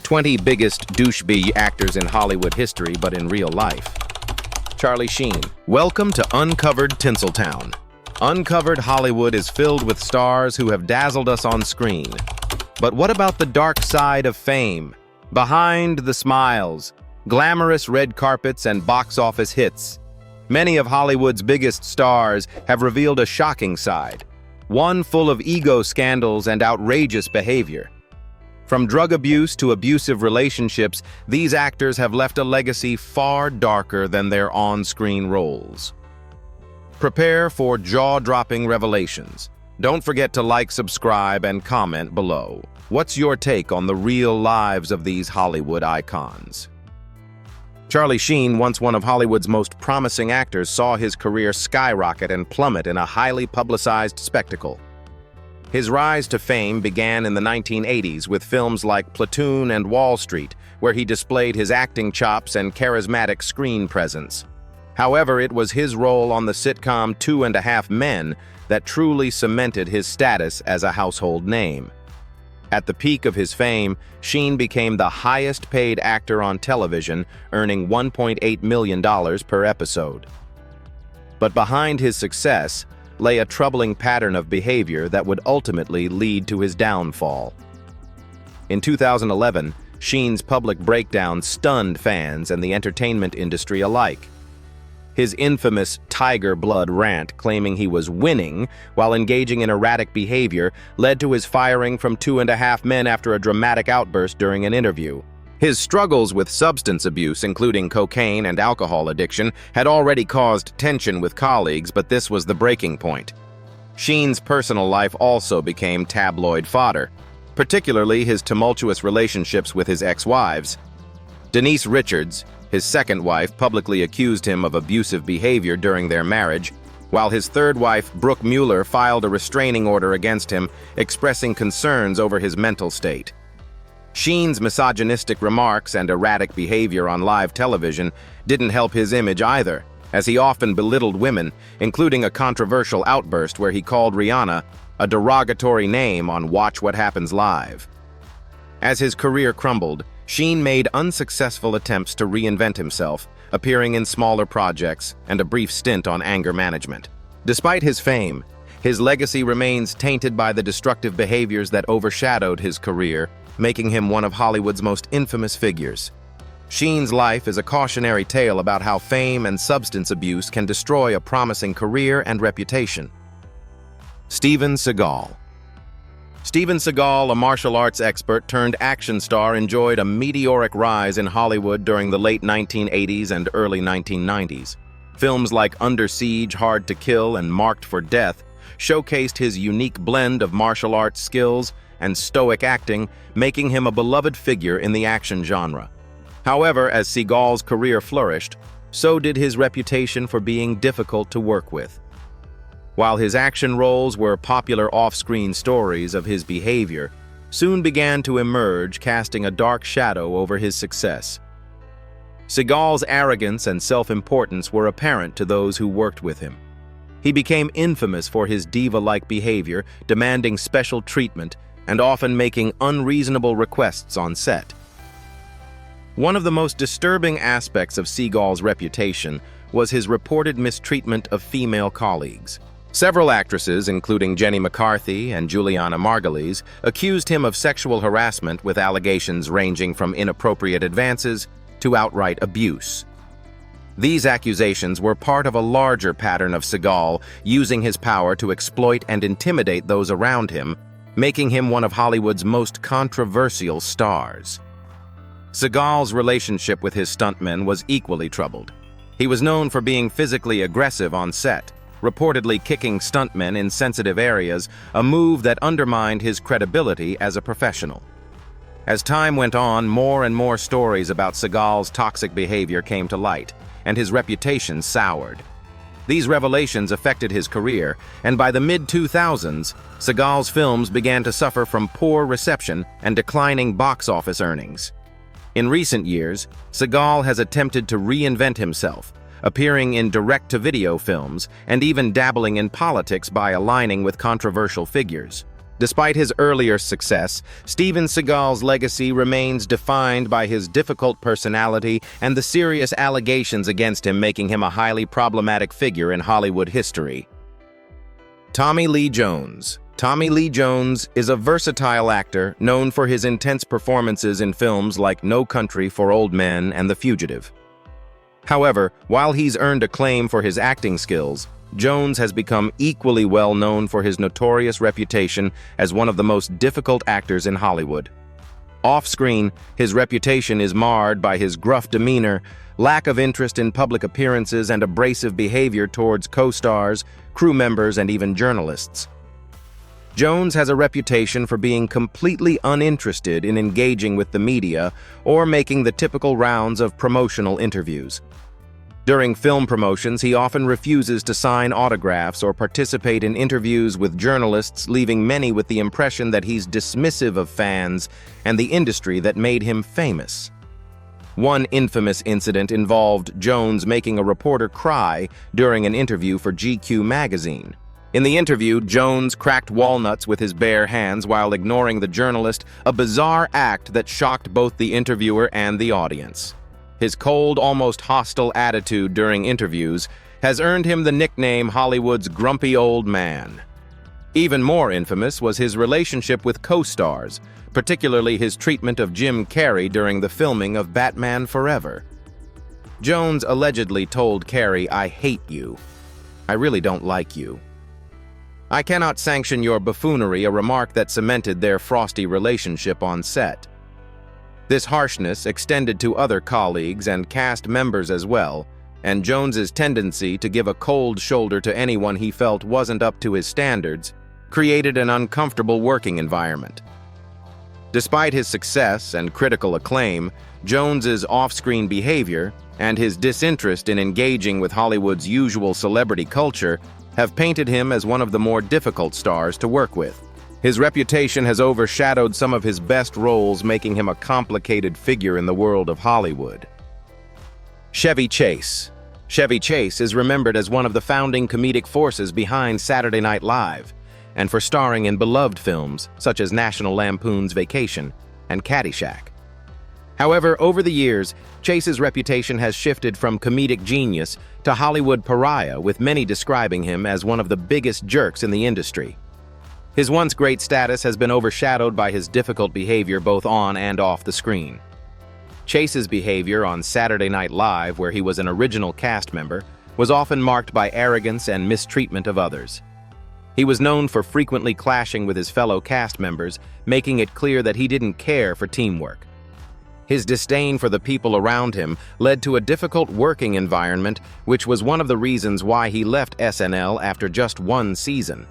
20 biggest douchebag actors in Hollywood history, but in real life. Charlie Sheen. Welcome to Uncovered Tinseltown. Uncovered Hollywood is filled with stars who have dazzled us on screen. But what about the dark side of fame? Behind the smiles, glamorous red carpets, and box office hits, many of Hollywood's biggest stars have revealed a shocking side, one full of ego scandals and outrageous behavior. From drug abuse to abusive relationships, these actors have left a legacy far darker than their on-screen roles. Prepare for jaw-dropping revelations. Don't forget to like, subscribe, and comment below. What's your take on the real lives of these Hollywood icons? Charlie Sheen, once one of Hollywood's most promising actors, saw his career skyrocket and plummet in a highly publicized spectacle. His rise to fame began in the 1980s with films like Platoon and Wall Street, where he displayed his acting chops and charismatic screen presence. However, it was his role on the sitcom 2.5 Men that truly cemented his status as a household name. At the peak of his fame, Sheen became the highest-paid actor on television, earning $1.8 million per episode. But behind his success lay a troubling pattern of behavior that would ultimately lead to his downfall. In 2011, Sheen's public breakdown stunned fans and the entertainment industry alike. His infamous tiger blood rant claiming he was winning while engaging in erratic behavior led to his firing from 2.5 Men after a dramatic outburst during an interview. His struggles with substance abuse, including cocaine and alcohol addiction, had already caused tension with colleagues, but this was the breaking point. Sheen's personal life also became tabloid fodder, particularly his tumultuous relationships with his ex-wives. Denise Richards, his second wife, publicly accused him of abusive behavior during their marriage, while his third wife, Brooke Mueller, filed a restraining order against him, expressing concerns over his mental state. Sheen's misogynistic remarks and erratic behavior on live television didn't help his image either, as he often belittled women, including a controversial outburst where he called Rihanna a derogatory name on Watch What Happens Live. As his career crumbled, Sheen made unsuccessful attempts to reinvent himself, appearing in smaller projects and a brief stint on anger management. Despite his fame, his legacy remains tainted by the destructive behaviors that overshadowed his career, making him one of Hollywood's most infamous figures. Sheen's life is a cautionary tale about how fame and substance abuse can destroy a promising career and reputation. Steven Seagal. Steven Seagal, a martial arts expert turned action star, enjoyed a meteoric rise in Hollywood during the late 1980s and early 1990s. Films like Under Siege, Hard to Kill, and Marked for Death showcased his unique blend of martial arts skills and stoic acting, making him a beloved figure in the action genre. However, as Seagal's career flourished, so did his reputation for being difficult to work with. While his action roles were popular off-screen stories of his behavior, soon began to emerge, casting a dark shadow over his success. Seagal's arrogance and self-importance were apparent to those who worked with him. He became infamous for his diva-like behavior, demanding special treatment, and often making unreasonable requests on set. One of the most disturbing aspects of Seagal's reputation was his reported mistreatment of female colleagues. Several actresses, including Jenny McCarthy and Juliana Margulies, accused him of sexual harassment, with allegations ranging from inappropriate advances to outright abuse. These accusations were part of a larger pattern of Seagal using his power to exploit and intimidate those around him, making him one of Hollywood's most controversial stars. Seagal's relationship with his stuntmen was equally troubled. He was known for being physically aggressive on set, reportedly kicking stuntmen in sensitive areas, a move that undermined his credibility as a professional. As time went on, more and more stories about Seagal's toxic behavior came to light, and his reputation soured. These revelations affected his career, and by the mid-2000s, Seagal's films began to suffer from poor reception and declining box office earnings. In recent years, Seagal has attempted to reinvent himself, appearing in direct-to-video films and even dabbling in politics by aligning with controversial figures. Despite his earlier success, Steven Seagal's legacy remains defined by his difficult personality and the serious allegations against him, making him a highly problematic figure in Hollywood history. Tommy Lee Jones. Tommy Lee Jones is a versatile actor known for his intense performances in films like No Country for Old Men and The Fugitive. However, while he's earned acclaim for his acting skills, Jones has become equally well known for his notorious reputation as one of the most difficult actors in Hollywood. Off-screen, his reputation is marred by his gruff demeanor, lack of interest in public appearances, and abrasive behavior towards co-stars, crew members, and even journalists. Jones has a reputation for being completely uninterested in engaging with the media or making the typical rounds of promotional interviews. During film promotions, he often refuses to sign autographs or participate in interviews with journalists, leaving many with the impression that he's dismissive of fans and the industry that made him famous. One infamous incident involved Jones making a reporter cry during an interview for GQ magazine. In the interview, Jones cracked walnuts with his bare hands while ignoring the journalist, a bizarre act that shocked both the interviewer and the audience. His cold, almost hostile attitude during interviews has earned him the nickname Hollywood's grumpy old man. Even more infamous was his relationship with co-stars, particularly his treatment of Jim Carrey during the filming of Batman Forever. Jones allegedly told Carrey, "I hate you. I really don't like you. I cannot sanction your buffoonery," a remark that cemented their frosty relationship on set. This harshness extended to other colleagues and cast members as well, and Jones's tendency to give a cold shoulder to anyone he felt wasn't up to his standards created an uncomfortable working environment. Despite his success and critical acclaim, Jones's off-screen behavior and his disinterest in engaging with Hollywood's usual celebrity culture have painted him as one of the more difficult stars to work with. His reputation has overshadowed some of his best roles, making him a complicated figure in the world of Hollywood. Chevy Chase. Chevy Chase is remembered as one of the founding comedic forces behind Saturday Night Live, and for starring in beloved films such as National Lampoon's Vacation and Caddyshack. However, over the years, Chase's reputation has shifted from comedic genius to Hollywood pariah, with many describing him as one of the biggest jerks in the industry. His once great status has been overshadowed by his difficult behavior both on and off the screen. Chase's behavior on Saturday Night Live, where he was an original cast member, was often marked by arrogance and mistreatment of others. He was known for frequently clashing with his fellow cast members, making it clear that he didn't care for teamwork. His disdain for the people around him led to a difficult working environment, which was one of the reasons why he left SNL after just one season.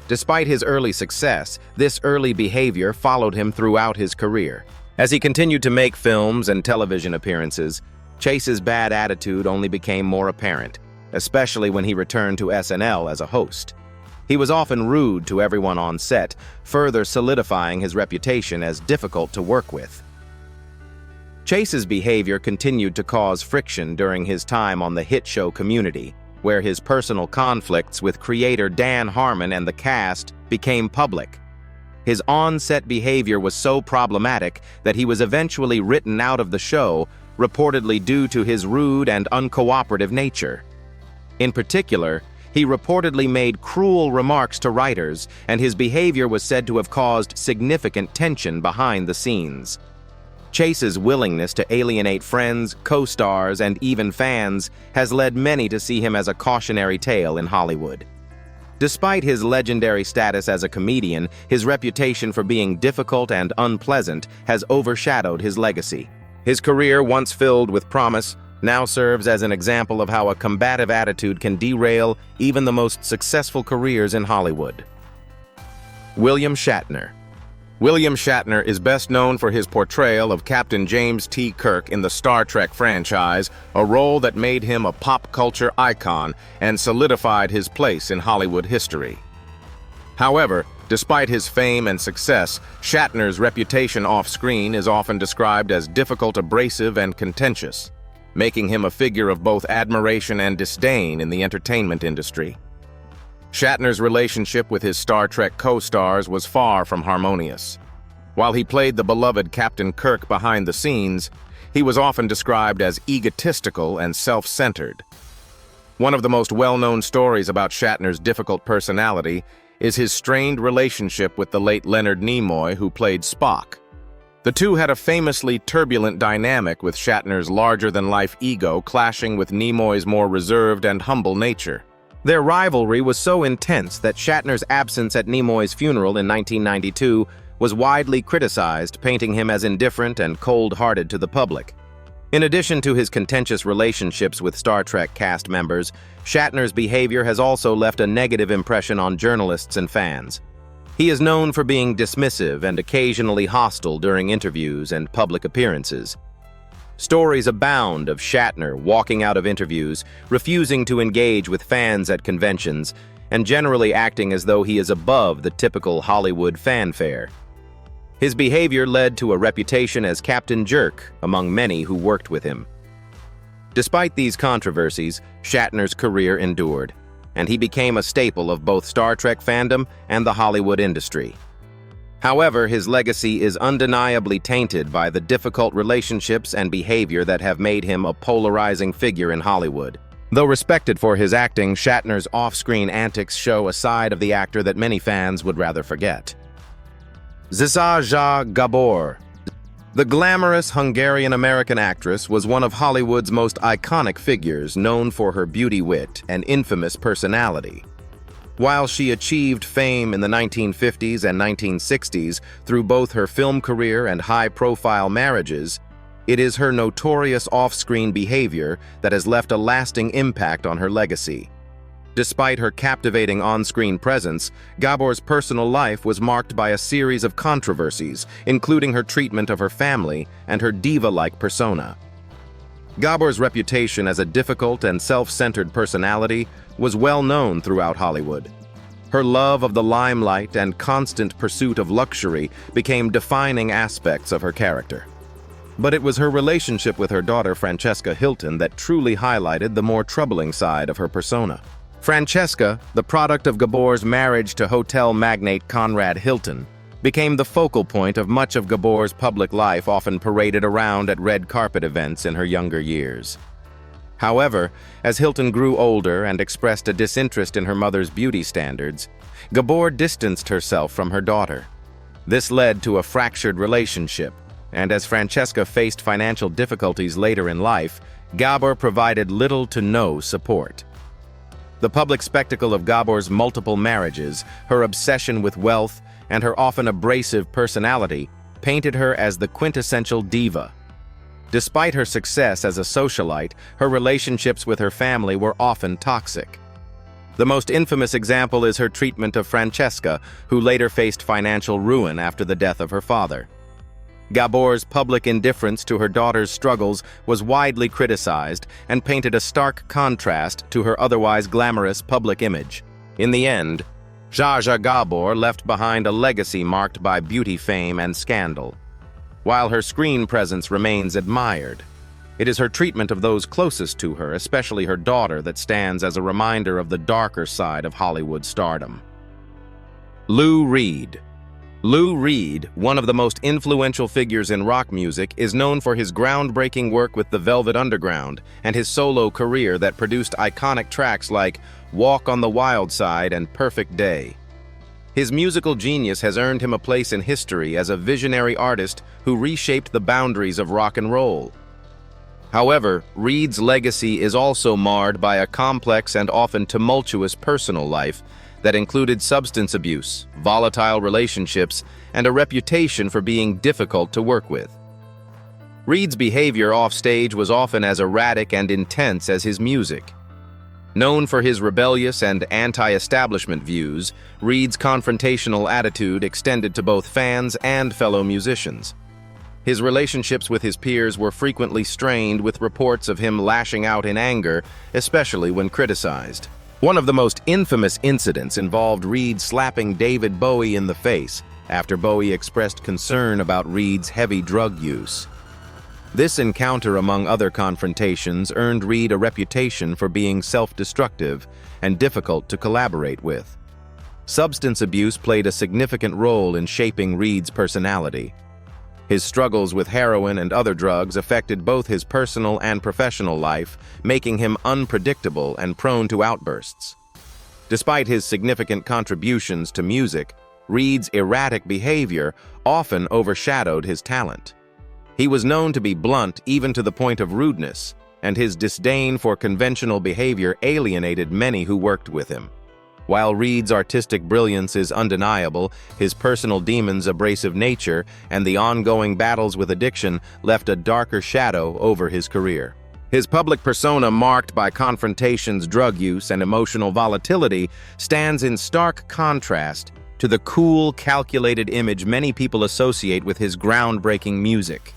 Despite his early success, this early behavior followed him throughout his career. As he continued to make films and television appearances, Chase's bad attitude only became more apparent, especially when he returned to SNL as a host. He was often rude to everyone on set, further solidifying his reputation as difficult to work with. Chase's behavior continued to cause friction during his time on the hit show Community, where his personal conflicts with creator Dan Harmon and the cast became public. His on-set behavior was so problematic that he was eventually written out of the show, reportedly due to his rude and uncooperative nature. In particular, he reportedly made cruel remarks to writers, and his behavior was said to have caused significant tension behind the scenes. Chase's willingness to alienate friends, co-stars, and even fans has led many to see him as a cautionary tale in Hollywood. Despite his legendary status as a comedian, his reputation for being difficult and unpleasant has overshadowed his legacy. His career, once filled with promise, now serves as an example of how a combative attitude can derail even the most successful careers in Hollywood. William Shatner. William Shatner is best known for his portrayal of Captain James T. Kirk in the Star Trek franchise, a role that made him a pop culture icon and solidified his place in Hollywood history. However, despite his fame and success, Shatner's reputation off-screen is often described as difficult, abrasive, and contentious, making him a figure of both admiration and disdain in the entertainment industry. Shatner's relationship with his Star Trek co-stars was far from harmonious. While he played the beloved Captain Kirk behind the scenes, he was often described as egotistical and self-centered. One of the most well-known stories about Shatner's difficult personality is his strained relationship with the late Leonard Nimoy, who played Spock. The two had a famously turbulent dynamic, with Shatner's larger-than-life ego clashing with Nimoy's more reserved and humble nature. Their rivalry was so intense that Shatner's absence at Nimoy's funeral in 1992 was widely criticized, painting him as indifferent and cold-hearted to the public. In addition to his contentious relationships with Star Trek cast members, Shatner's behavior has also left a negative impression on journalists and fans. He is known for being dismissive and occasionally hostile during interviews and public appearances. Stories abound of Shatner walking out of interviews, refusing to engage with fans at conventions, and generally acting as though he is above the typical Hollywood fanfare. His behavior led to a reputation as Captain Jerk among many who worked with him. Despite these controversies, Shatner's career endured, and he became a staple of both Star Trek fandom and the Hollywood industry. However, his legacy is undeniably tainted by the difficult relationships and behavior that have made him a polarizing figure in Hollywood. Though respected for his acting, Shatner's off-screen antics show a side of the actor that many fans would rather forget. Zsa Gabor. The glamorous Hungarian-American actress was one of Hollywood's most iconic figures, known for her beauty, wit, and infamous personality. While she achieved fame in the 1950s and 1960s through both her film career and high-profile marriages, it is her notorious off-screen behavior that has left a lasting impact on her legacy. Despite her captivating on-screen presence, Gabor's personal life was marked by a series of controversies, including her treatment of her family and her diva-like persona. Gabor's reputation as a difficult and self-centered personality was well known throughout Hollywood. Her love of the limelight and constant pursuit of luxury became defining aspects of her character. But it was her relationship with her daughter Francesca Hilton that truly highlighted the more troubling side of her persona. Francesca, the product of Gabor's marriage to hotel magnate Conrad Hilton, became the focal point of much of Gabor's public life, often paraded around at red carpet events in her younger years. However, as Hilton grew older and expressed a disinterest in her mother's beauty standards, Gabor distanced herself from her daughter. This led to a fractured relationship, and as Francesca faced financial difficulties later in life, Gabor provided little to no support. The public spectacle of Gabor's multiple marriages, her obsession with wealth, and her often abrasive personality painted her as the quintessential diva. Despite her success as a socialite, her relationships with her family were often toxic. The most infamous example is her treatment of Francesca, who later faced financial ruin after the death of her father. Gabor's public indifference to her daughter's struggles was widely criticized and painted a stark contrast to her otherwise glamorous public image. In the end, Zsa Gabor left behind a legacy marked by beauty fame and scandal. While her screen presence remains admired, it is her treatment of those closest to her, especially her daughter, that stands as a reminder of the darker side of Hollywood stardom. Lou Reed. Lou Reed, one of the most influential figures in rock music, is known for his groundbreaking work with the Velvet Underground and his solo career that produced iconic tracks like Walk on the Wild Side and Perfect Day. His musical genius has earned him a place in history as a visionary artist who reshaped the boundaries of rock and roll. However, Reed's legacy is also marred by a complex and often tumultuous personal life that included substance abuse, volatile relationships, and a reputation for being difficult to work with. Reed's behavior offstage was often as erratic and intense as his music. Known for his rebellious and anti-establishment views, Reed's confrontational attitude extended to both fans and fellow musicians. His relationships with his peers were frequently strained, with reports of him lashing out in anger, especially when criticized. One of the most infamous incidents involved Reed slapping David Bowie in the face after Bowie expressed concern about Reed's heavy drug use. This encounter, among other confrontations, earned Reed a reputation for being self-destructive and difficult to collaborate with. Substance abuse played a significant role in shaping Reed's personality. His struggles with heroin and other drugs affected both his personal and professional life, making him unpredictable and prone to outbursts. Despite his significant contributions to music, Reed's erratic behavior often overshadowed his talent. He was known to be blunt even to the point of rudeness, and his disdain for conventional behavior alienated many who worked with him. While Reed's artistic brilliance is undeniable, his personal demons' abrasive nature and the ongoing battles with addiction left a darker shadow over his career. His public persona, marked by confrontations, drug use, and emotional volatility, stands in stark contrast to the cool, calculated image many people associate with his groundbreaking music.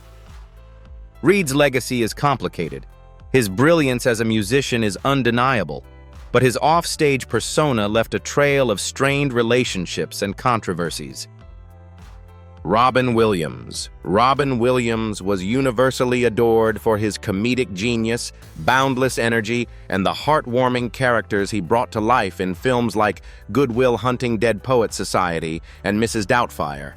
Reed's legacy is complicated. His brilliance as a musician is undeniable, but his off-stage persona left a trail of strained relationships and controversies. Robin Williams. Robin Williams was universally adored for his comedic genius, boundless energy, and the heartwarming characters he brought to life in films like Good Will Hunting Dead Poets Society and Mrs. Doubtfire.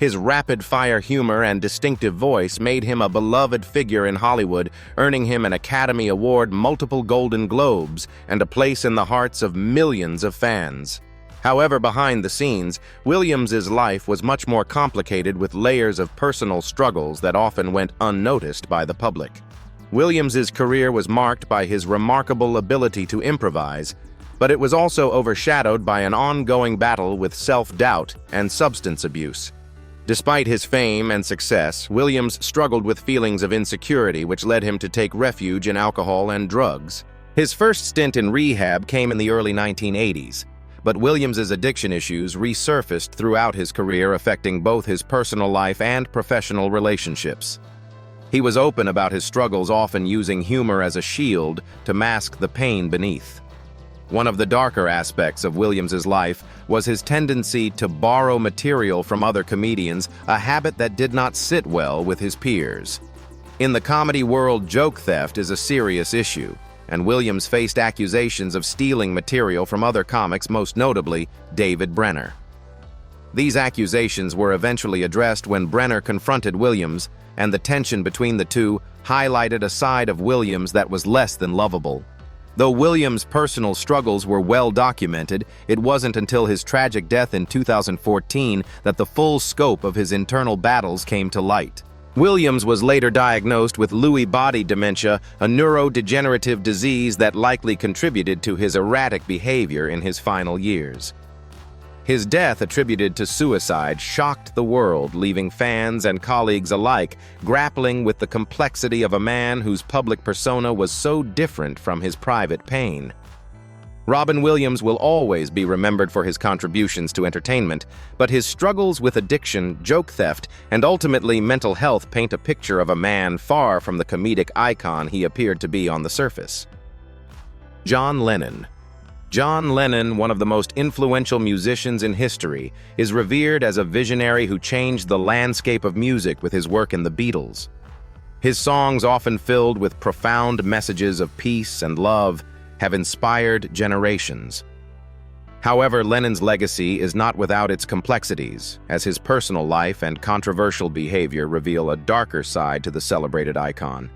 His rapid-fire humor and distinctive voice made him a beloved figure in Hollywood, earning him an Academy Award, multiple Golden Globes, and a place in the hearts of millions of fans. However, behind the scenes, Williams's life was much more complicated, with layers of personal struggles that often went unnoticed by the public. Williams's career was marked by his remarkable ability to improvise, but it was also overshadowed by an ongoing battle with self-doubt and substance abuse. Despite his fame and success, Williams struggled with feelings of insecurity, which led him to take refuge in alcohol and drugs. His first stint in rehab came in the early 1980s, but Williams's addiction issues resurfaced throughout his career, affecting both his personal life and professional relationships. He was open about his struggles, often using humor as a shield to mask the pain beneath. One of the darker aspects of Williams's life was his tendency to borrow material from other comedians, a habit that did not sit well with his peers. In the comedy world, joke theft is a serious issue, and Williams faced accusations of stealing material from other comics, most notably David Brenner. These accusations were eventually addressed when Brenner confronted Williams, and the tension between the two highlighted a side of Williams that was less than lovable. Though Williams' personal struggles were well documented, it wasn't until his tragic death in 2014 that the full scope of his internal battles came to light. Williams was later diagnosed with Lewy body dementia, a neurodegenerative disease that likely contributed to his erratic behavior in his final years. His death, attributed to suicide, shocked the world, leaving fans and colleagues alike grappling with the complexity of a man whose public persona was so different from his private pain. Robin Williams will always be remembered for his contributions to entertainment, but his struggles with addiction, joke theft, and ultimately mental health paint a picture of a man far from the comedic icon he appeared to be on the surface. John Lennon. John Lennon, one of the most influential musicians in history, is revered as a visionary who changed the landscape of music with his work in the Beatles. His songs, often filled with profound messages of peace and love, have inspired generations. However, Lennon's legacy is not without its complexities, as his personal life and controversial behavior reveal a darker side to the celebrated icon.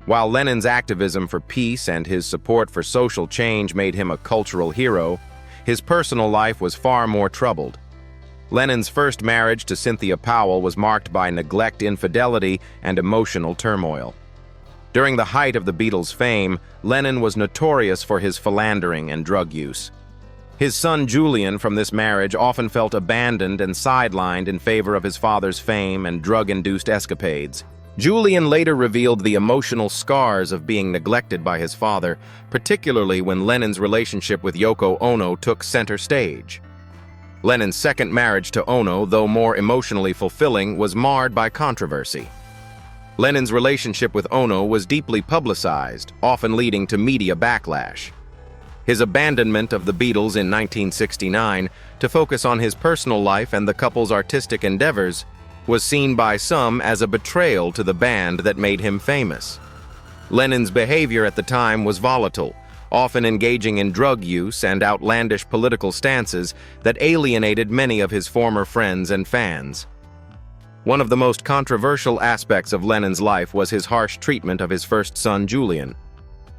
While Lennon's activism for peace and his support for social change made him a cultural hero, his personal life was far more troubled. Lennon's first marriage to Cynthia Powell was marked by neglect, infidelity, and emotional turmoil. During the height of the Beatles' fame, Lennon was notorious for his philandering and drug use. His son Julian, from this marriage, often felt abandoned and sidelined in favor of his father's fame and drug-induced escapades. Julian later revealed the emotional scars of being neglected by his father, particularly when Lennon's relationship with Yoko Ono took center stage. Lennon's second marriage to Ono, though more emotionally fulfilling, was marred by controversy. Lennon's relationship with Ono was deeply publicized, often leading to media backlash. His abandonment of the Beatles in 1969 to focus on his personal life and the couple's artistic endeavors was seen by some as a betrayal to the band that made him famous. Lennon's behavior at the time was volatile, often engaging in drug use and outlandish political stances that alienated many of his former friends and fans. One of the most controversial aspects of Lennon's life was his harsh treatment of his first son, Julian.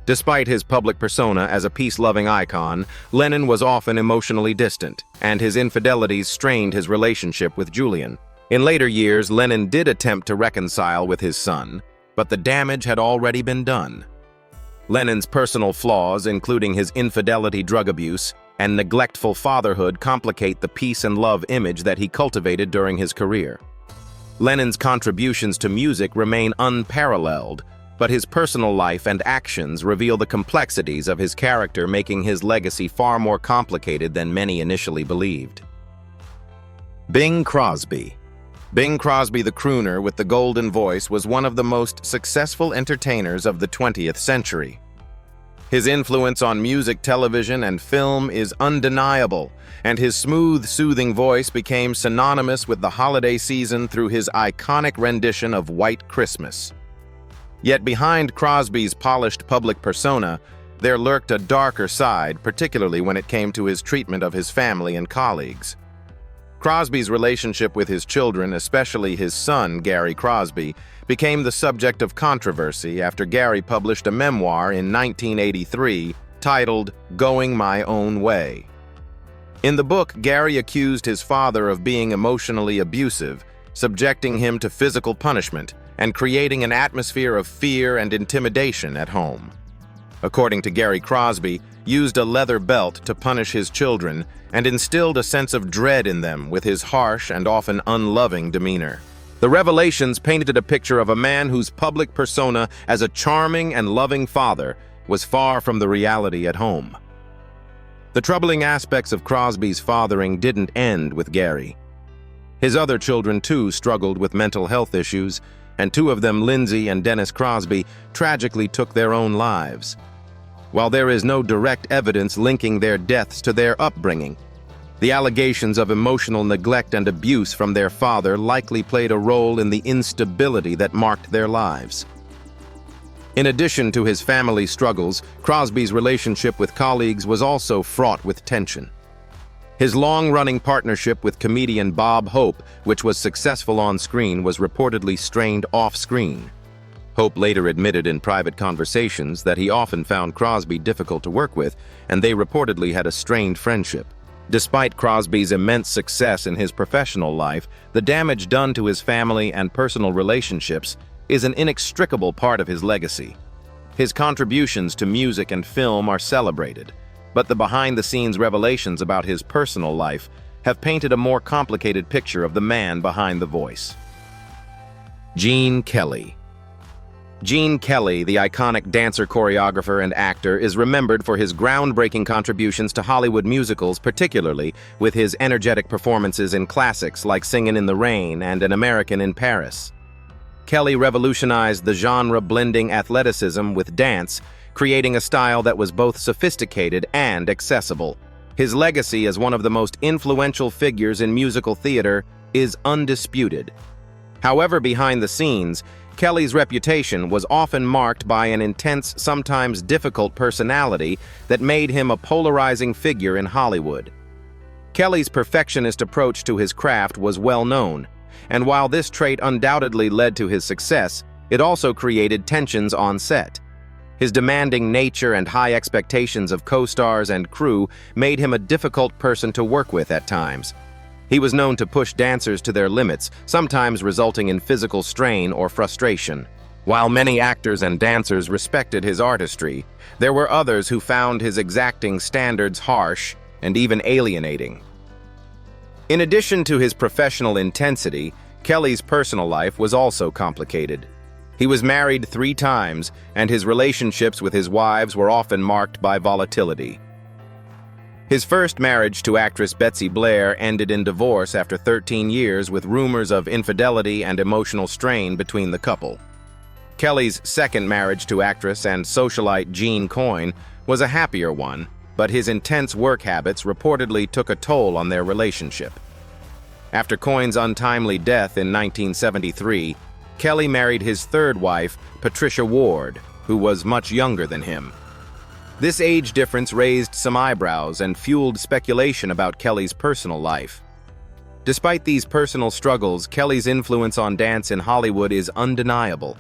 Despite his public persona as a peace-loving icon, Lennon was often emotionally distant, and his infidelities strained his relationship with Julian. In later years, Lennon did attempt to reconcile with his son, but the damage had already been done. Lennon's personal flaws, including his infidelity, drug abuse, and neglectful fatherhood, complicate the peace and love image that he cultivated during his career. Lennon's contributions to music remain unparalleled, but his personal life and actions reveal the complexities of his character, making his legacy far more complicated than many initially believed. Bing Crosby. Bing Crosby, the crooner with the golden voice, was one of the most successful entertainers of the 20th century. His influence on music, television, and film is undeniable, and his smooth, soothing voice became synonymous with the holiday season through his iconic rendition of White Christmas. Yet behind Crosby's polished public persona, there lurked a darker side, particularly when it came to his treatment of his family and colleagues. Crosby's relationship with his children, especially his son, Gary Crosby, became the subject of controversy after Gary published a memoir in 1983 titled Going My Own Way. In the book, Gary accused his father of being emotionally abusive, subjecting him to physical punishment, and creating an atmosphere of fear and intimidation at home. According to Gary, Crosby used a leather belt to punish his children and instilled a sense of dread in them with his harsh and often unloving demeanor. The revelations painted a picture of a man whose public persona as a charming and loving father was far from the reality at home. The troubling aspects of Crosby's fathering didn't end with Gary. His other children, too, struggled with mental health issues, and two of them, Lindsay and Dennis Crosby, tragically took their own lives. While there is no direct evidence linking their deaths to their upbringing, the allegations of emotional neglect and abuse from their father likely played a role in the instability that marked their lives. In addition to his family struggles, Crosby's relationship with colleagues was also fraught with tension. His long-running partnership with comedian Bob Hope, which was successful on screen, was reportedly strained off-screen. Hope later admitted in private conversations that he often found Crosby difficult to work with, and they reportedly had a strained friendship. Despite Crosby's immense success in his professional life, the damage done to his family and personal relationships is an inextricable part of his legacy. His contributions to music and film are celebrated, but the behind-the-scenes revelations about his personal life have painted a more complicated picture of the man behind the voice. Gene Kelly. Gene Kelly, the iconic dancer, choreographer, and actor, is remembered for his groundbreaking contributions to Hollywood musicals, particularly with his energetic performances in classics like Singin' in the Rain and An American in Paris. Kelly revolutionized the genre, blending athleticism with dance, creating a style that was both sophisticated and accessible. His legacy as one of the most influential figures in musical theater is undisputed. However, behind the scenes, Kelly's reputation was often marked by an intense, sometimes difficult personality that made him a polarizing figure in Hollywood. Kelly's perfectionist approach to his craft was well known, and while this trait undoubtedly led to his success, it also created tensions on set. His demanding nature and high expectations of co-stars and crew made him a difficult person to work with at times. He was known to push dancers to their limits, sometimes resulting in physical strain or frustration. While many actors and dancers respected his artistry, there were others who found his exacting standards harsh and even alienating. In addition to his professional intensity, Kelly's personal life was also complicated. He was married 3 times, and his relationships with his wives were often marked by volatility. His first marriage to actress Betsy Blair ended in divorce after 13 years, with rumors of infidelity and emotional strain between the couple. Kelly's second marriage to actress and socialite Jean Coyne was a happier one, but his intense work habits reportedly took a toll on their relationship. After Coyne's untimely death in 1973, Kelly married his third wife, Patricia Ward, who was much younger than him. This age difference raised some eyebrows and fueled speculation about Kelly's personal life. Despite these personal struggles, Kelly's influence on dance in Hollywood is undeniable.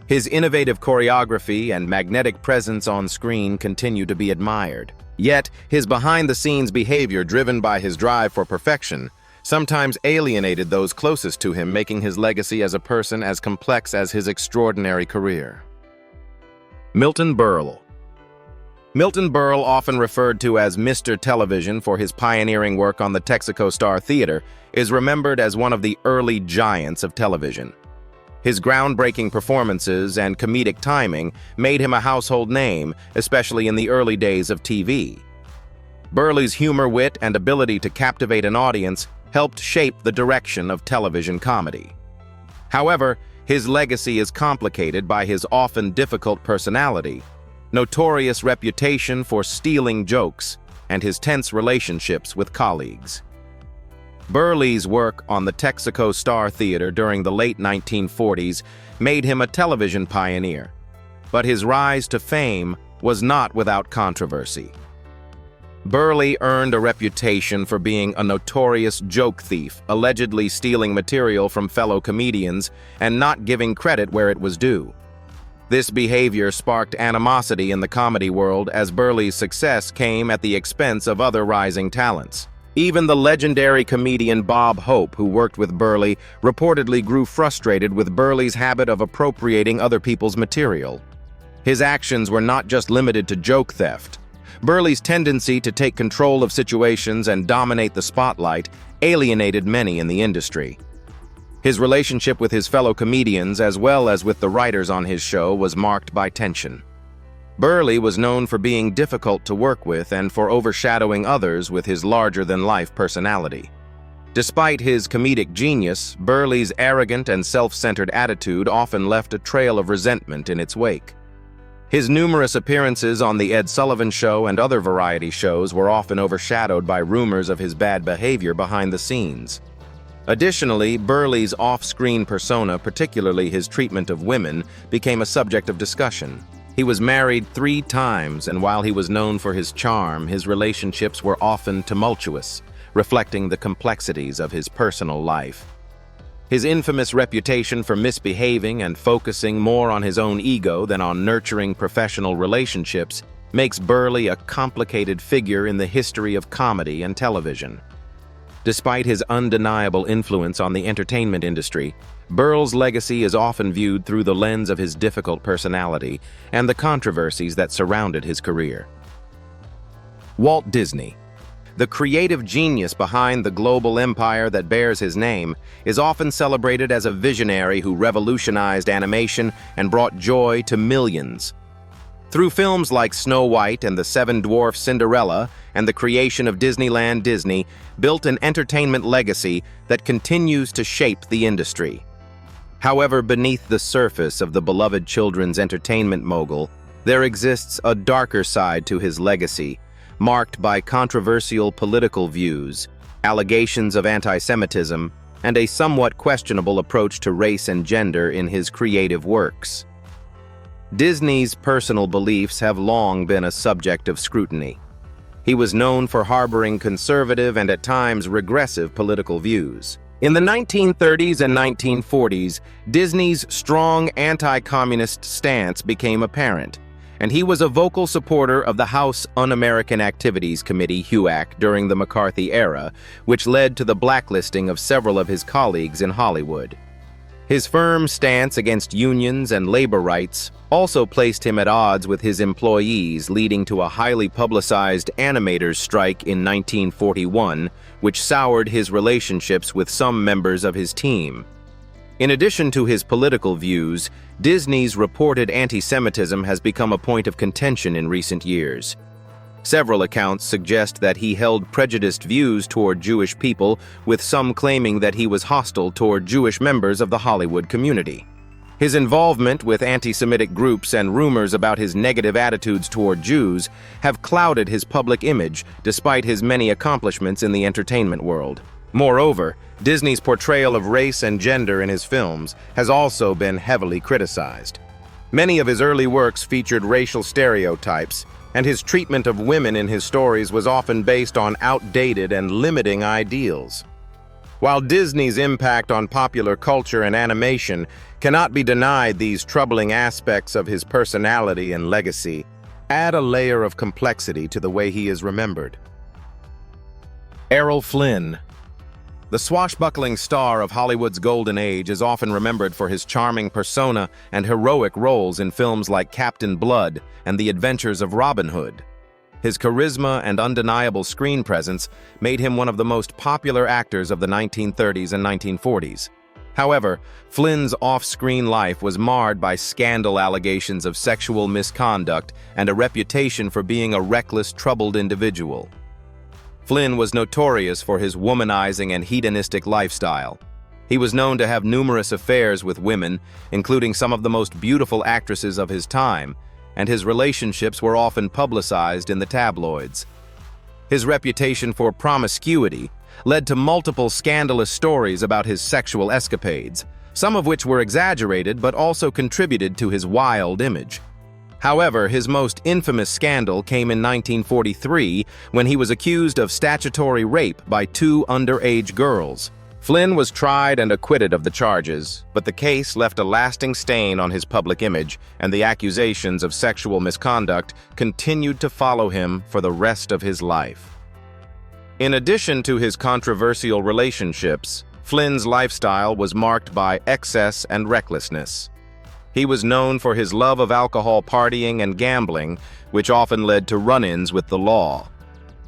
His innovative choreography and magnetic presence on screen continue to be admired. Yet, his behind-the-scenes behavior, driven by his drive for perfection, sometimes alienated those closest to him, making his legacy as a person as complex as his extraordinary career. Milton Berle. Milton Berle, often referred to as Mr. Television for his pioneering work on the Texaco Star Theater, is remembered as one of the early giants of television. His groundbreaking performances and comedic timing made him a household name, especially in the early days of TV. Berle's humor, wit, and ability to captivate an audience helped shape the direction of television comedy. However, his legacy is complicated by his often difficult personality, notorious reputation for stealing jokes, and his tense relationships with colleagues. Berle's work on the Texaco Star Theater during the late 1940s made him a television pioneer, but his rise to fame was not without controversy. Berle earned a reputation for being a notorious joke thief, allegedly stealing material from fellow comedians and not giving credit where it was due. This behavior sparked animosity in the comedy world, as Berle's success came at the expense of other rising talents. Even the legendary comedian Bob Hope, who worked with Berle, reportedly grew frustrated with Berle's habit of appropriating other people's material. His actions were not just limited to joke theft. Berle's tendency to take control of situations and dominate the spotlight alienated many in the industry. His relationship with his fellow comedians, as well as with the writers on his show, was marked by tension. Berle was known for being difficult to work with and for overshadowing others with his larger-than-life personality. Despite his comedic genius, Berle's arrogant and self-centered attitude often left a trail of resentment in its wake. His numerous appearances on The Ed Sullivan Show and other variety shows were often overshadowed by rumors of his bad behavior behind the scenes. Additionally, Berle's off-screen persona, particularly his treatment of women, became a subject of discussion. He was married 3 times, and while he was known for his charm, his relationships were often tumultuous, reflecting the complexities of his personal life. His infamous reputation for misbehaving and focusing more on his own ego than on nurturing professional relationships makes Berle a complicated figure in the history of comedy and television. Despite his undeniable influence on the entertainment industry, Berle's legacy is often viewed through the lens of his difficult personality and the controversies that surrounded his career. Walt Disney. The creative genius behind the global empire that bears his name is often celebrated as a visionary who revolutionized animation and brought joy to millions. Through films like Snow White and the Seven Dwarfs Cinderella and the creation of Disneyland, Disney built an entertainment legacy that continues to shape the industry. However, beneath the surface of the beloved children's entertainment mogul, there exists a darker side to his legacy, marked by controversial political views, allegations of anti-Semitism, and a somewhat questionable approach to race and gender in his creative works. Disney's personal beliefs have long been a subject of scrutiny. He was known for harboring conservative and at times regressive political views. In the 1930s and 1940s, Disney's strong anti-communist stance became apparent, and he was a vocal supporter of the House Un-American Activities Committee (HUAC) during the McCarthy era, which led to the blacklisting of several of his colleagues in Hollywood. His firm stance against unions and labor rights also placed him at odds with his employees, leading to a highly publicized animators' strike in 1941, which soured his relationships with some members of his team. In addition to his political views, Disney's reported anti-Semitism has become a point of contention in recent years. Several accounts suggest that he held prejudiced views toward Jewish people, with some claiming that he was hostile toward Jewish members of the Hollywood community. His involvement with anti-Semitic groups and rumors about his negative attitudes toward Jews have clouded his public image despite his many accomplishments in the entertainment world. Moreover, Disney's portrayal of race and gender in his films has also been heavily criticized. Many of his early works featured racial stereotypes, and his treatment of women in his stories was often based on outdated and limiting ideals. While Disney's impact on popular culture and animation cannot be denied, these troubling aspects of his personality and legacy add a layer of complexity to the way he is remembered. Errol Flynn. The swashbuckling star of Hollywood's golden age is often remembered for his charming persona and heroic roles in films like Captain Blood and The Adventures of Robin Hood. His charisma and undeniable screen presence made him one of the most popular actors of the 1930s and 1940s. However, Flynn's off-screen life was marred by scandal allegations of sexual misconduct and a reputation for being a reckless, troubled individual. Flynn was notorious for his womanizing and hedonistic lifestyle. He was known to have numerous affairs with women, including some of the most beautiful actresses of his time, and his relationships were often publicized in the tabloids. His reputation for promiscuity led to multiple scandalous stories about his sexual escapades, some of which were exaggerated but also contributed to his wild image. However, his most infamous scandal came in 1943 when he was accused of statutory rape by two underage girls. Flynn was tried and acquitted of the charges, but the case left a lasting stain on his public image, and the accusations of sexual misconduct continued to follow him for the rest of his life. In addition to his controversial relationships, Flynn's lifestyle was marked by excess and recklessness. He was known for his love of alcohol, partying, and gambling, which often led to run-ins with the law.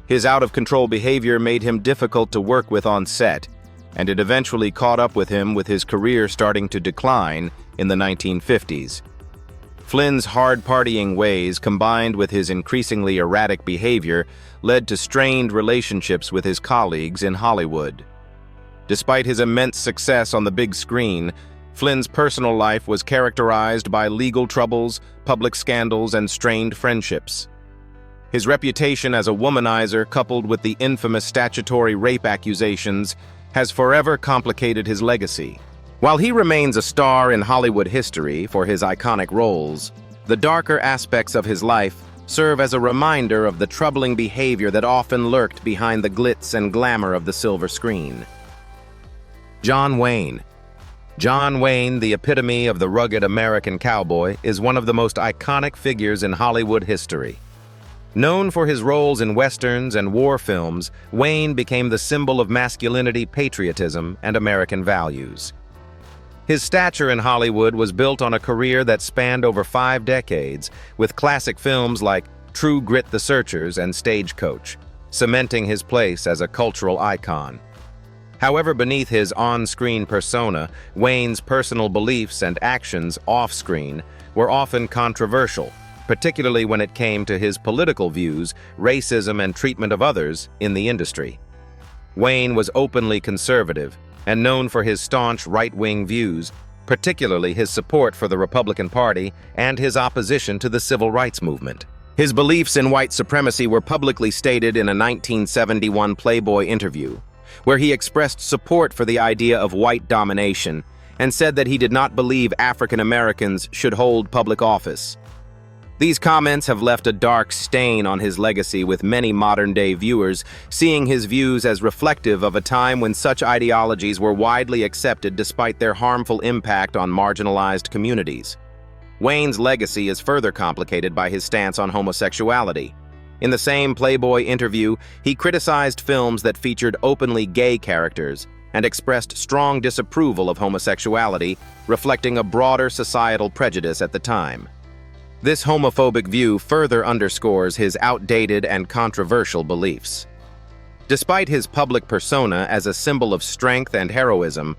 His out-of-control behavior made him difficult to work with on set, and it eventually caught up with him, with his career starting to decline in the 1950s. Flynn's hard partying ways, combined with his increasingly erratic behavior, led to strained relationships with his colleagues in Hollywood. Despite his immense success on the big screen, Flynn's personal life was characterized by legal troubles, public scandals, and strained friendships. His reputation as a womanizer, coupled with the infamous statutory rape accusations, has forever complicated his legacy. While he remains a star in Hollywood history for his iconic roles, the darker aspects of his life serve as a reminder of the troubling behavior that often lurked behind the glitz and glamour of the silver screen. John Wayne. John Wayne, the epitome of the rugged American cowboy, is one of the most iconic figures in Hollywood history. Known for his roles in westerns and war films, Wayne became the symbol of masculinity, patriotism, and American values. His stature in Hollywood was built on a career that spanned over 5 decades, with classic films like True Grit, The Searchers, and Stagecoach, cementing his place as a cultural icon. However, beneath his on-screen persona, Wayne's personal beliefs and actions off-screen were often controversial, particularly when it came to his political views, racism, and treatment of others in the industry. Wayne was openly conservative and known for his staunch right-wing views, particularly his support for the Republican Party and his opposition to the civil rights movement. His beliefs in white supremacy were publicly stated in a 1971 Playboy interview, where he expressed support for the idea of white domination and said that he did not believe African Americans should hold public office. These comments have left a dark stain on his legacy, with many modern-day viewers seeing his views as reflective of a time when such ideologies were widely accepted despite their harmful impact on marginalized communities. Wayne's legacy is further complicated by his stance on homosexuality. In the same Playboy interview, he criticized films that featured openly gay characters and expressed strong disapproval of homosexuality, reflecting a broader societal prejudice at the time. This homophobic view further underscores his outdated and controversial beliefs. Despite his public persona as a symbol of strength and heroism,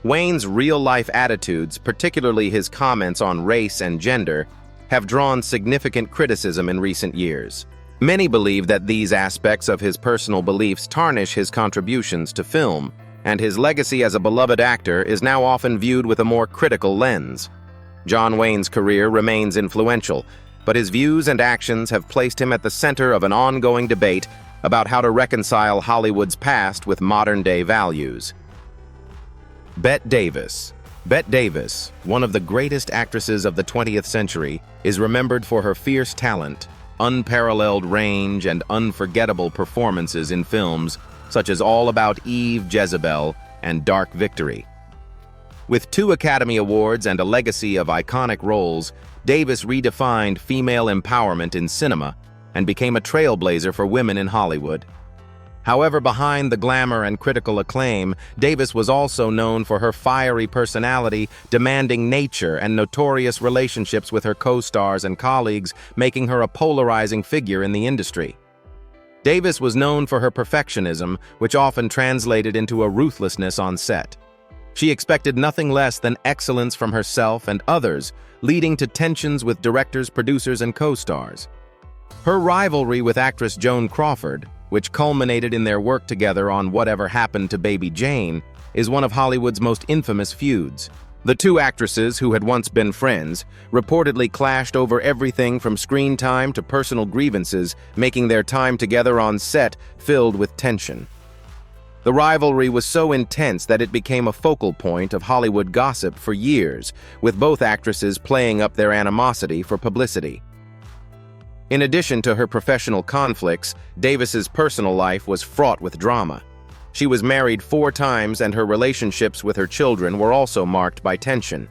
Wayne's real-life attitudes, particularly his comments on race and gender, have drawn significant criticism in recent years. Many believe that these aspects of his personal beliefs tarnish his contributions to film, and his legacy as a beloved actor is now often viewed with a more critical lens. John Wayne's career remains influential, but his views and actions have placed him at the center of an ongoing debate about how to reconcile Hollywood's past with modern-day values. Bette Davis. Bette Davis, one of the greatest actresses of the 20th century, is remembered for her fierce talent, unparalleled range, and unforgettable performances in films such as All About Eve, Jezebel, and Dark Victory. With 2 Academy Awards and a legacy of iconic roles, Davis redefined female empowerment in cinema and became a trailblazer for women in Hollywood. However, behind the glamour and critical acclaim, Davis was also known for her fiery personality, demanding nature, and notorious relationships with her co-stars and colleagues, making her a polarizing figure in the industry. Davis was known for her perfectionism, which often translated into a ruthlessness on set. She expected nothing less than excellence from herself and others, leading to tensions with directors, producers, and co-stars. Her rivalry with actress Joan Crawford, which culminated in their work together on Whatever Happened to Baby Jane, is one of Hollywood's most infamous feuds. The 2 actresses, who had once been friends, reportedly clashed over everything from screen time to personal grievances, making their time together on set filled with tension. The rivalry was so intense that it became a focal point of Hollywood gossip for years, with both actresses playing up their animosity for publicity. In addition to her professional conflicts, Davis's personal life was fraught with drama. She was married 4 times, and her relationships with her children were also marked by tension.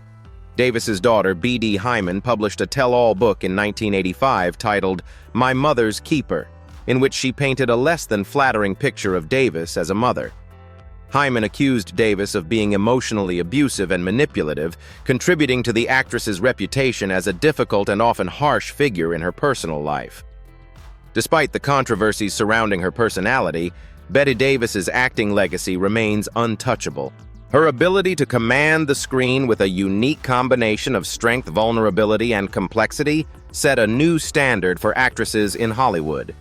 Davis's daughter, B.D. Hyman, published a tell-all book in 1985 titled My Mother's Keeper, in which she painted a less than flattering picture of Davis as a mother. Hyman accused Davis of being emotionally abusive and manipulative, contributing to the actress's reputation as a difficult and often harsh figure in her personal life. Despite the controversies surrounding her personality, Bette Davis's acting legacy remains untouchable. Her ability to command the screen with a unique combination of strength, vulnerability, and complexity set a new standard for actresses in Hollywood.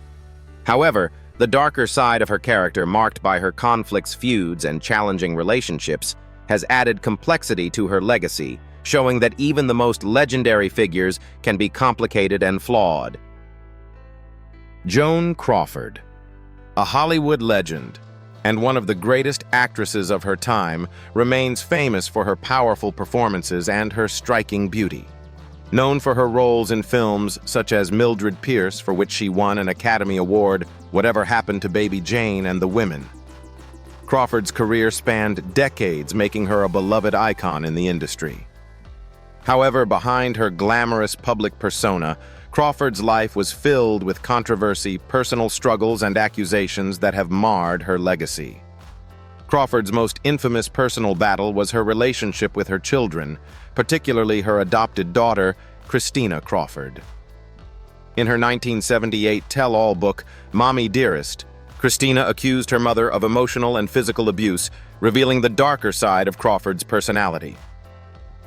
However, the darker side of her character, marked by her conflicts, feuds, and challenging relationships, has added complexity to her legacy, showing that even the most legendary figures can be complicated and flawed. Joan Crawford. A Hollywood legend, and one of the greatest actresses of her time, remains famous for her powerful performances and her striking beauty. Known for her roles in films such as Mildred Pierce, for which she won an Academy Award, Whatever Happened to Baby Jane, and The Women. Crawford's career spanned decades, making her a beloved icon in the industry. However, behind her glamorous public persona, Crawford's life was filled with controversy, personal struggles, and accusations that have marred her legacy. Crawford's most infamous personal battle was her relationship with her children, particularly her adopted daughter, Christina Crawford. In her 1978 tell-all book, Mommy Dearest, Christina accused her mother of emotional and physical abuse, revealing the darker side of Crawford's personality.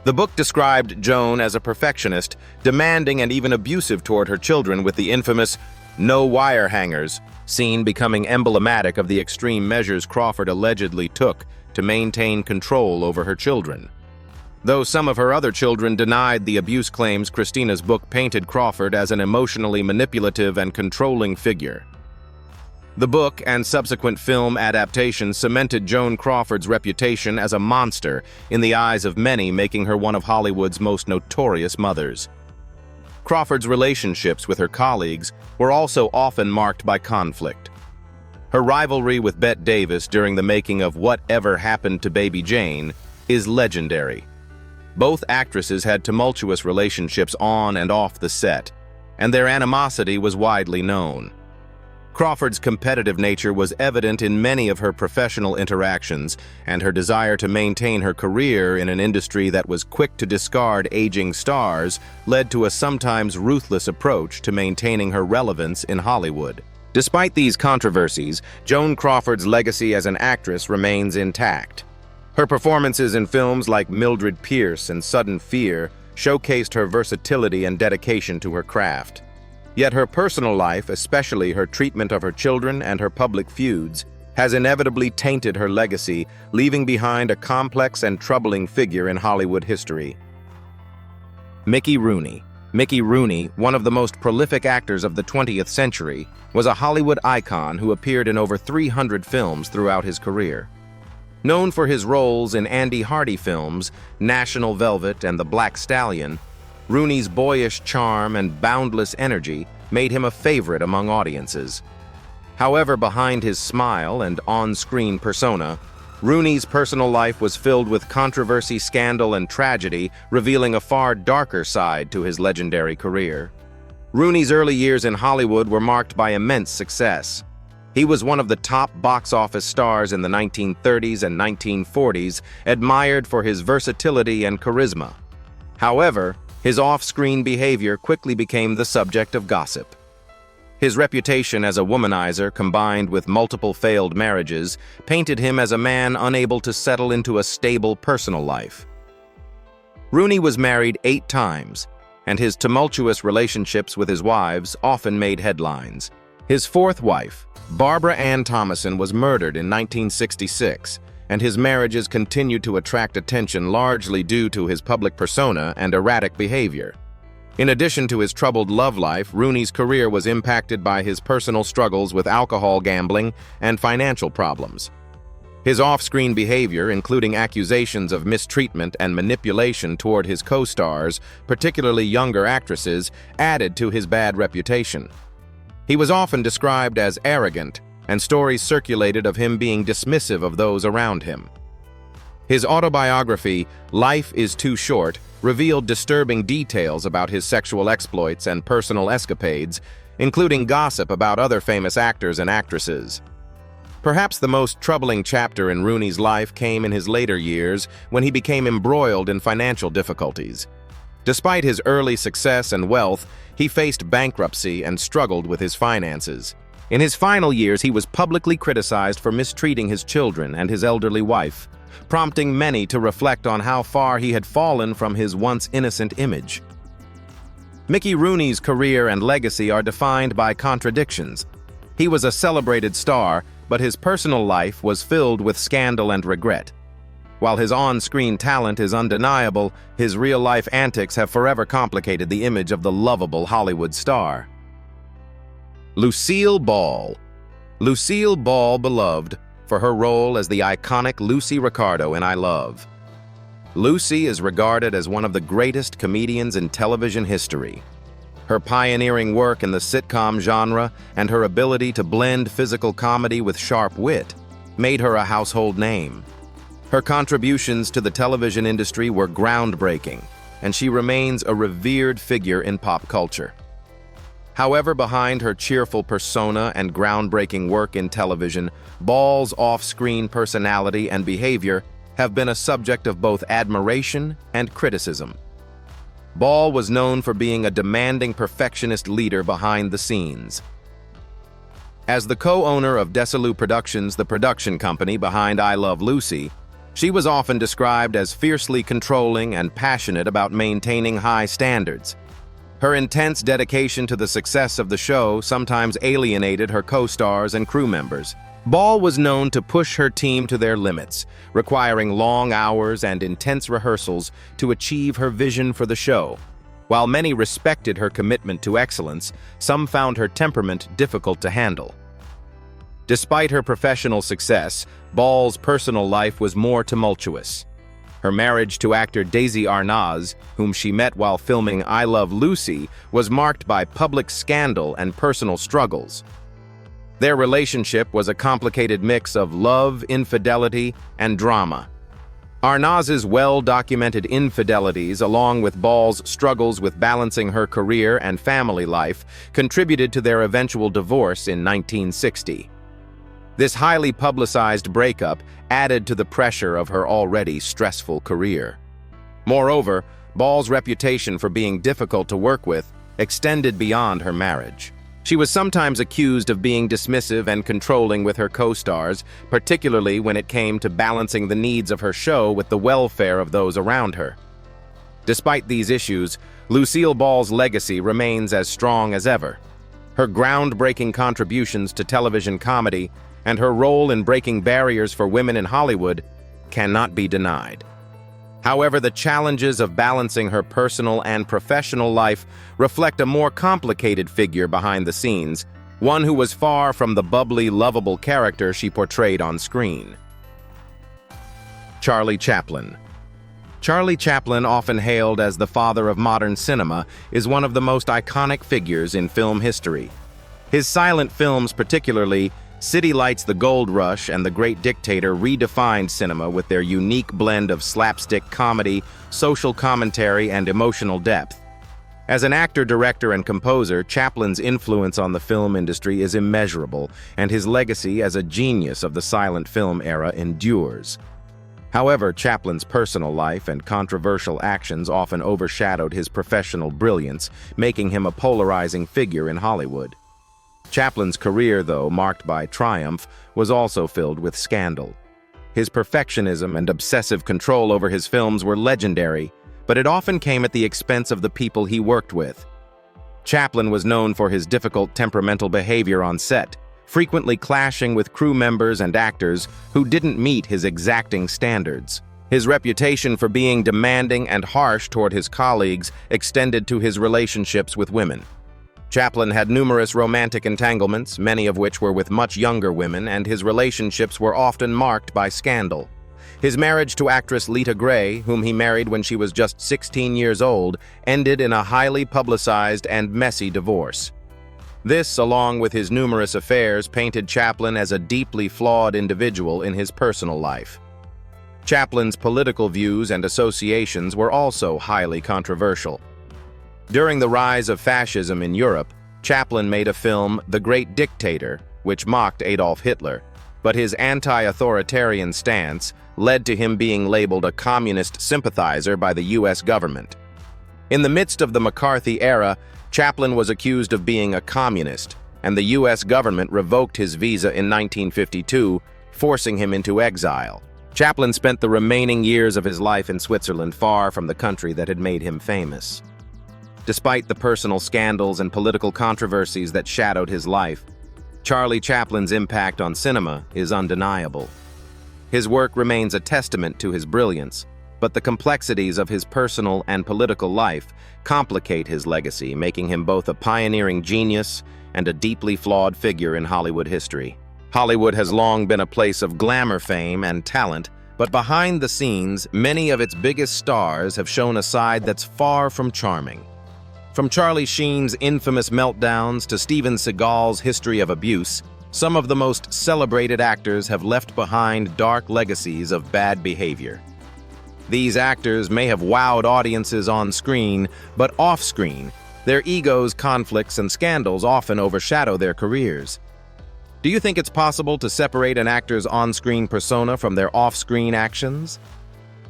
The book described Joan as a perfectionist, demanding and even abusive toward her children, with the infamous "no wire hangers" scene becoming emblematic of the extreme measures Crawford allegedly took to maintain control over her children. Though some of her other children denied the abuse claims, Christina's book painted Crawford as an emotionally manipulative and controlling figure. The book and subsequent film adaptation cemented Joan Crawford's reputation as a monster in the eyes of many, making her one of Hollywood's most notorious mothers. Crawford's relationships with her colleagues were also often marked by conflict. Her rivalry with Bette Davis during the making of Whatever Happened to Baby Jane is legendary. Both actresses had tumultuous relationships on and off the set, and their animosity was widely known. Crawford's competitive nature was evident in many of her professional interactions, and her desire to maintain her career in an industry that was quick to discard aging stars led to a sometimes ruthless approach to maintaining her relevance in Hollywood. Despite these controversies, Joan Crawford's legacy as an actress remains intact. Her performances in films like Mildred Pierce and Sudden Fear showcased her versatility and dedication to her craft. Yet her personal life, especially her treatment of her children and her public feuds, has inevitably tainted her legacy, leaving behind a complex and troubling figure in Hollywood history. Mickey Rooney. Mickey Rooney, one of the most prolific actors of the 20th century, was a Hollywood icon who appeared in over 300 films throughout his career. Known for his roles in Andy Hardy films, National Velvet and The Black Stallion, Rooney's boyish charm and boundless energy made him a favorite among audiences. However, behind his smile and on-screen persona, Rooney's personal life was filled with controversy, scandal, and tragedy, revealing a far darker side to his legendary career. Rooney's early years in Hollywood were marked by immense success. He was one of the top box office stars in the 1930s and 1940s, admired for his versatility and charisma. However, his off-screen behavior quickly became the subject of gossip. His reputation as a womanizer, combined with multiple failed marriages, painted him as a man unable to settle into a stable personal life. Rooney was married 8 times, and his tumultuous relationships with his wives often made headlines. His 4th wife, Barbara Ann Thomason, was murdered in 1966, and his marriages continued to attract attention largely due to his public persona and erratic behavior. In addition to his troubled love life, Rooney's career was impacted by his personal struggles with alcohol gambling and financial problems. His off-screen behavior, including accusations of mistreatment and manipulation toward his co-stars, particularly younger actresses, added to his bad reputation. He was often described as arrogant, and stories circulated of him being dismissive of those around him. His autobiography, Life is Too Short, revealed disturbing details about his sexual exploits and personal escapades, including gossip about other famous actors and actresses. Perhaps the most troubling chapter in Rooney's life came in his later years when he became embroiled in financial difficulties. Despite his early success and wealth, he faced bankruptcy and struggled with his finances. In his final years, he was publicly criticized for mistreating his children and his elderly wife, prompting many to reflect on how far he had fallen from his once innocent image. Mickey Rooney's career and legacy are defined by contradictions. He was a celebrated star, but his personal life was filled with scandal and regret. While his on-screen talent is undeniable, his real-life antics have forever complicated the image of the lovable Hollywood star. Lucille Ball. Lucille Ball, beloved for her role as the iconic Lucy Ricardo in I Love. Lucy is regarded as one of the greatest comedians in television history. Her pioneering work in the sitcom genre and her ability to blend physical comedy with sharp wit made her a household name. Her contributions to the television industry were groundbreaking, and she remains a revered figure in pop culture. However, behind her cheerful persona and groundbreaking work in television, Ball's off-screen personality and behavior have been a subject of both admiration and criticism. Ball was known for being a demanding perfectionist leader behind the scenes. As the co-owner of Desilu Productions, the production company behind I Love Lucy, she was often described as fiercely controlling and passionate about maintaining high standards. Her intense dedication to the success of the show sometimes alienated her co-stars and crew members. Ball was known to push her team to their limits, requiring long hours and intense rehearsals to achieve her vision for the show. While many respected her commitment to excellence, some found her temperament difficult to handle. Despite her professional success, Ball's personal life was more tumultuous. Her marriage to actor Desi Arnaz, whom she met while filming I Love Lucy, was marked by public scandal and personal struggles. Their relationship was a complicated mix of love, infidelity, and drama. Arnaz's well-documented infidelities, along with Ball's struggles with balancing her career and family life, contributed to their eventual divorce in 1960. This highly publicized breakup added to the pressure of her already stressful career. Moreover, Ball's reputation for being difficult to work with extended beyond her marriage. She was sometimes accused of being dismissive and controlling with her co-stars, particularly when it came to balancing the needs of her show with the welfare of those around her. Despite these issues, Lucille Ball's legacy remains as strong as ever. Her groundbreaking contributions to television comedy and her role in breaking barriers for women in Hollywood cannot be denied. However, the challenges of balancing her personal and professional life reflect a more complicated figure behind the scenes, one who was far from the bubbly, lovable character she portrayed on screen. Charlie Chaplin. Charlie Chaplin, often hailed as the father of modern cinema, is one of the most iconic figures in film history. His silent films, particularly City Lights, The Gold Rush, and The Great Dictator, redefined cinema with their unique blend of slapstick comedy, social commentary, and emotional depth. As an actor, director, and composer, Chaplin's influence on the film industry is immeasurable, and his legacy as a genius of the silent film era endures. However, Chaplin's personal life and controversial actions often overshadowed his professional brilliance, making him a polarizing figure in Hollywood. Chaplin's career, though marked by triumph, was also filled with scandal. His perfectionism and obsessive control over his films were legendary, but it often came at the expense of the people he worked with. Chaplin was known for his difficult temperamental behavior on set, frequently clashing with crew members and actors who didn't meet his exacting standards. His reputation for being demanding and harsh toward his colleagues extended to his relationships with women. Chaplin had numerous romantic entanglements, many of which were with much younger women, and his relationships were often marked by scandal. His marriage to actress Lita Grey, whom he married when she was just 16 years old, ended in a highly publicized and messy divorce. This, along with his numerous affairs, painted Chaplin as a deeply flawed individual in his personal life. Chaplin's political views and associations were also highly controversial. During the rise of fascism in Europe, Chaplin made a film, The Great Dictator, which mocked Adolf Hitler, but his anti-authoritarian stance led to him being labeled a communist sympathizer by the U.S. government. In the midst of the McCarthy era, Chaplin was accused of being a communist, and the U.S. government revoked his visa in 1952, forcing him into exile. Chaplin spent the remaining years of his life in Switzerland, far from the country that had made him famous. Despite the personal scandals and political controversies that shadowed his life, Charlie Chaplin's impact on cinema is undeniable. His work remains a testament to his brilliance, but the complexities of his personal and political life complicate his legacy, making him both a pioneering genius and a deeply flawed figure in Hollywood history. Hollywood has long been a place of glamour, fame, and talent, but behind the scenes, many of its biggest stars have shown a side that's far from charming. From Charlie Sheen's infamous meltdowns to Steven Seagal's history of abuse, some of the most celebrated actors have left behind dark legacies of bad behavior. These actors may have wowed audiences on screen, but off-screen, their egos, conflicts, and scandals often overshadow their careers. Do you think it's possible to separate an actor's on-screen persona from their off-screen actions?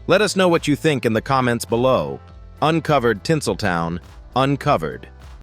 Let us know what you think in the comments below. Uncovered Tinseltown, Uncovered.